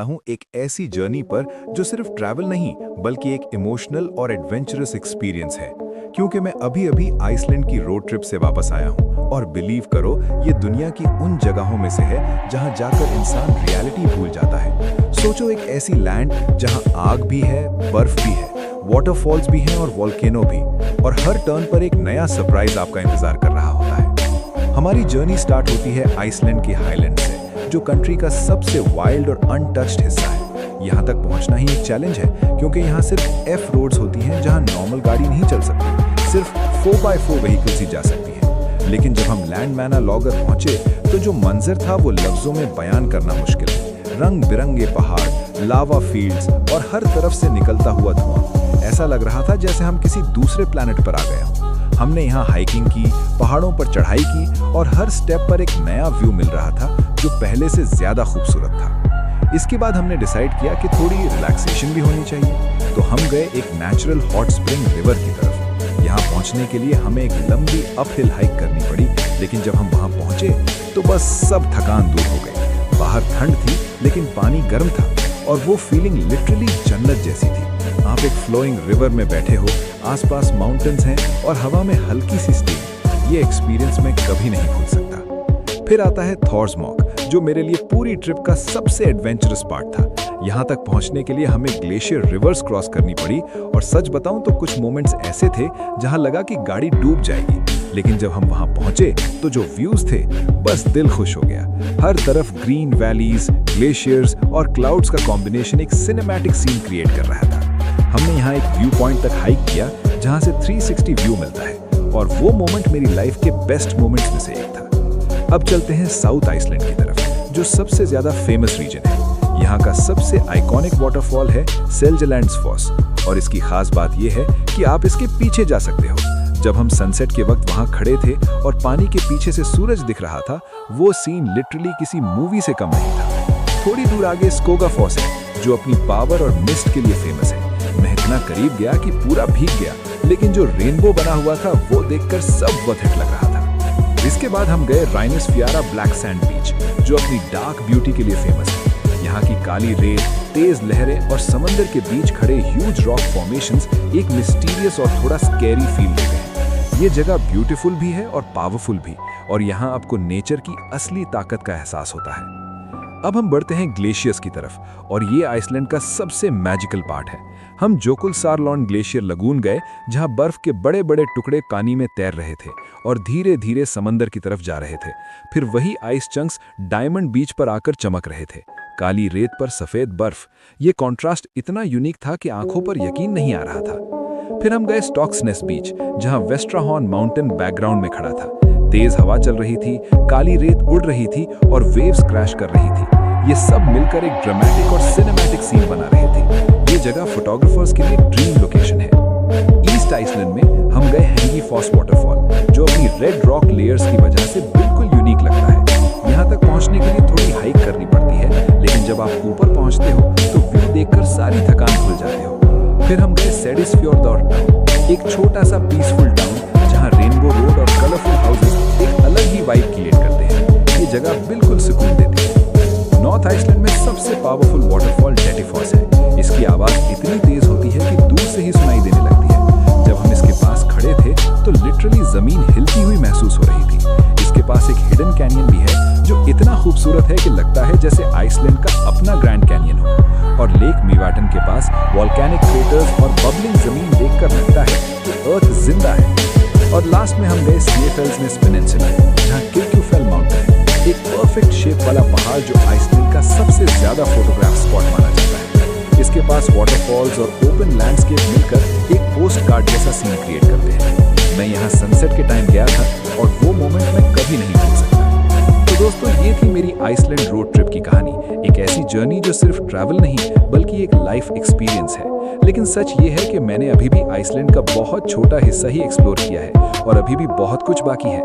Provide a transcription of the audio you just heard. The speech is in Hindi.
हूँ एक ऐसी जर्नी पर जो सिर्फ ट्रैवल नहीं बल्कि एक इमोशनल और एडवेंचरस एक्सपीरियंस है। क्योंकि मैं अभी आइसलैंड की रोड ट्रिप से वापस आया हूँ और बिलीव करो ये दुनिया की उन जगहों में से है जहाँ जाकर इंसान रियलिटी भूल जाता है। सोचो एक ऐसी लैंड जहाँ आग भी है, बर्फ भी है, वाटरफॉल्स भी हैं और वॉल्केनो भी, और हर टर्न पर एक नया सरप्राइज आपका इंतजार कर रहा होता है। हमारी जर्नी स्टार्ट होती है आइसलैंड की हाईलैंड से, जो कंट्री का सबसे वाइल्ड और अनटच्ड हिस्सा है। यहाँ तक पहुँचना ही एक चैलेंज है क्योंकि यहाँ सिर्फ एफ रोड्स होती हैं जहाँ नॉर्मल गाड़ी नहीं चल सकती, सिर्फ 4x4 व्हीकल्स ही जा सकती हैं। लेकिन जब हम लैंड मैना लॉगर पहुँचे तो जो मंजर था वो लफ्जों में बयान करना मुश्किल है। रंग बिरंगे पहाड़, लावा फील्ड्स और हर तरफ से निकलता हुआ धुआं, ऐसा लग रहा था जैसे हम किसी दूसरे प्लैनेट पर आ गए हों। हमने यहाँ हाइकिंग की, पहाड़ों पर चढ़ाई की और हर स्टेप पर एक नया व्यू मिल रहा था जो पहले से ज्यादा खूबसूरत था। इसके बाद हमने डिसाइड किया कि थोड़ी रिलैक्सेशन भी होनी चाहिए, तो हम गए एक नेचुरल हॉट स्प्रिंग रिवर की तरफ। यहाँ पहुँचने के लिए हमें एक लंबी अपहिल हाइक करनी पड़ी, लेकिन जब हम वहाँ पहुँचे तो बस सब थकान दूर हो गई। बाहर ठंड थी लेकिन पानी गर्म था और वो फीलिंग लिटरली जन्नत जैसी थी। आप एक फ्लोइंग रिवर में बैठे हो, आसपास माउंटेन्स हैं और हवा में हल्की सी स्टीम। ये एक्सपीरियंस मैं कभी नहीं भूल सकता। फिर आता है थॉर्समॉक, जो मेरे लिए पूरी ट्रिप का सबसे एडवेंचरस पार्ट था। यहाँ तक पहुँचने के लिए हमें ग्लेशियर रिवर्स क्रॉस करनी पड़ी और सच बताऊं तो कुछ मोमेंट्स ऐसे थे जहाँ लगा कि गाड़ी डूब जाएगी, लेकिन जब हम वहाँ पहुँचे तो जो व्यूज थे बस दिल खुश हो गया। हर तरफ ग्रीन वैलीज, ग्लेशियर्स और क्लाउड्स का कॉम्बिनेशन एक सिनेमैटिक सीन क्रिएट कर रहा था। हमने यहाँ एक व्यू पॉइंट तक हाइक किया जहाँ से 360 व्यू मिलता है, और वो मोमेंट मेरी लाइफ के बेस्ट मोमेंट्स में से एक था। अब चलते हैं साउथ आइसलैंड की तरफ, जो सबसे ज्यादा फेमस रीजन है। यहाँ का सबसे आइकॉनिक वाटरफॉल है सेल्जलैंड्सफॉस, और इसकी खास बात यह है कि आप इसके पीछे जा सकते हो। जब हम सनसेट के वक्त वहाँ खड़े थे और पानी के पीछे से सूरज दिख रहा था, वो सीन लिटरली किसी मूवी से कम नहीं था। थोड़ी दूर आगे स्कोगाफॉस है, जो अपनी पावर और मिस्ट के लिए फेमस है। मैं इतना करीब गया कि पूरा भीग गया, लेकिन जो रेनबो बना हुआ था वो देखकर सब वर्थ इट लग रहा था। इसके बाद हम गए राइनसफियारा ब्लैक सैंड बीच, जो अपनी डार्क ब्यूटी के लिए फेमस है। यहाँ की काली रेत, तेज लहरें और समंदर के बीच खड़े ह्यूज रॉक फॉर्मेशंस एक मिस्टीरियस और थोड़ा स्कैरी फील देते हैं। ये जगह ब्यूटीफुल भी है और पावरफुल भी, और यहाँ आपको नेचर की असली ताकत का एहसास होता है। अब हम बढ़ते हैं ग्लेशियर्स की तरफ, और ये आइसलैंड का सबसे मैजिकल पार्ट है। हम जोकुलसारलॉन ग्लेशियर लगून गए, जहाँ बर्फ के बड़े बड़े टुकड़े पानी में तैर रहे थे और धीरे धीरे समंदर की तरफ जा रहे थे। फिर वही आइस चंक्स डायमंड बीच पर आकर चमक रहे थे, काली रेत पर सफेद बर्फ। ये कॉन्ट्रास्ट इतना यूनिक था कि आंखों पर यकीन नहीं आ रहा था। फिर हम गए स्टॉक्सनेस बीच, जहाँ वेस्ट्राहॉर्न माउंटेन बैकग्राउंड में खड़ा था। तेज हवा चल रही थी, काली रेत उड़ रही थी और वेव्स क्रैश कर रही थी। ये सब मिलकर एक ड्रामेटिक और सिनेमैटिक सीन बना रहे थे। ये जगह फोटोग्राफर्स के लिए ड्रीम लोकेशन है। ईस्ट आइसलैंड में हम गए हैंगी फॉस वाटरफॉल, जो अपनी रेड रॉक लेयर्स की वजह से बिल्कुल यूनिक लगता है। यहाँ तक पहुँचने के लिए थोड़ी हाइक करनी पड़ती है, लेकिन जब आप ऊपर पहुँचते हो तो व्यू देखकर सारी थकान भूल जाते हो। फिर हम गए सेडिसफियोर्ड, एक छोटा सा पीसफुल टाउन जहाँ रेनबो रोड और कलरफुल हाउसेस एक अलग ही वाइब क्रिएट करते हैं। ये जगह बिल्कुल सुकून देती है। नॉर्थ आइसलैंड में सबसे पावरफुल वाटरफॉल डेटिफॉस है। इसकी आवाज इतनी तेज होती है कि दूर से ही सुनाई देने लगती है। जब हम इसके पास खड़े थे तो लिटरली जमीन हिलती हुई महसूस हो रही थी। इसके पास एक हिडन कैनियन भी है, जो इतना खूबसूरत है कि लगता है जैसे आइसलैंड का अपना ग्रैंड कैनियन हो। और लेक मीवाटन के पास वॉल्केनिक क्रेटर्स और बबलिंग जमीन देखकर लगता है कि अर्थ जिंदा है। और लास्ट में हम गए स्नेफेल्सनेस पेनिनसुला, जहाँ किल्क्यूफेल माउंटेन, एक परफेक्ट शेप वाला पहाड़ जो आइसलैंड का सबसे ज्यादा फोटोग्राफ स्पॉट माना जाता है। इसके पास वाटरफॉल्स और ओपन लैंडस्केप मिलकर एक पोस्ट कार्ड जैसा सीन क्रिएट करते हैं। मैं यहाँ सनसेट के टाइम गया था और वो मोमेंट मैं कभी नहीं भूल सकता। तो दोस्तों, ये थी मेरी आइसलैंड रोड ट्रिप की कहानी। एक ऐसी जर्नी जो सिर्फ ट्रैवल नहीं बल्कि एक लाइफ एक्सपीरियंस है। लेकिन सच ये है कि मैंने अभी भी आइसलैंड का बहुत छोटा हिस्सा ही एक्सप्लोर किया है और अभी भी बहुत कुछ बाकी है।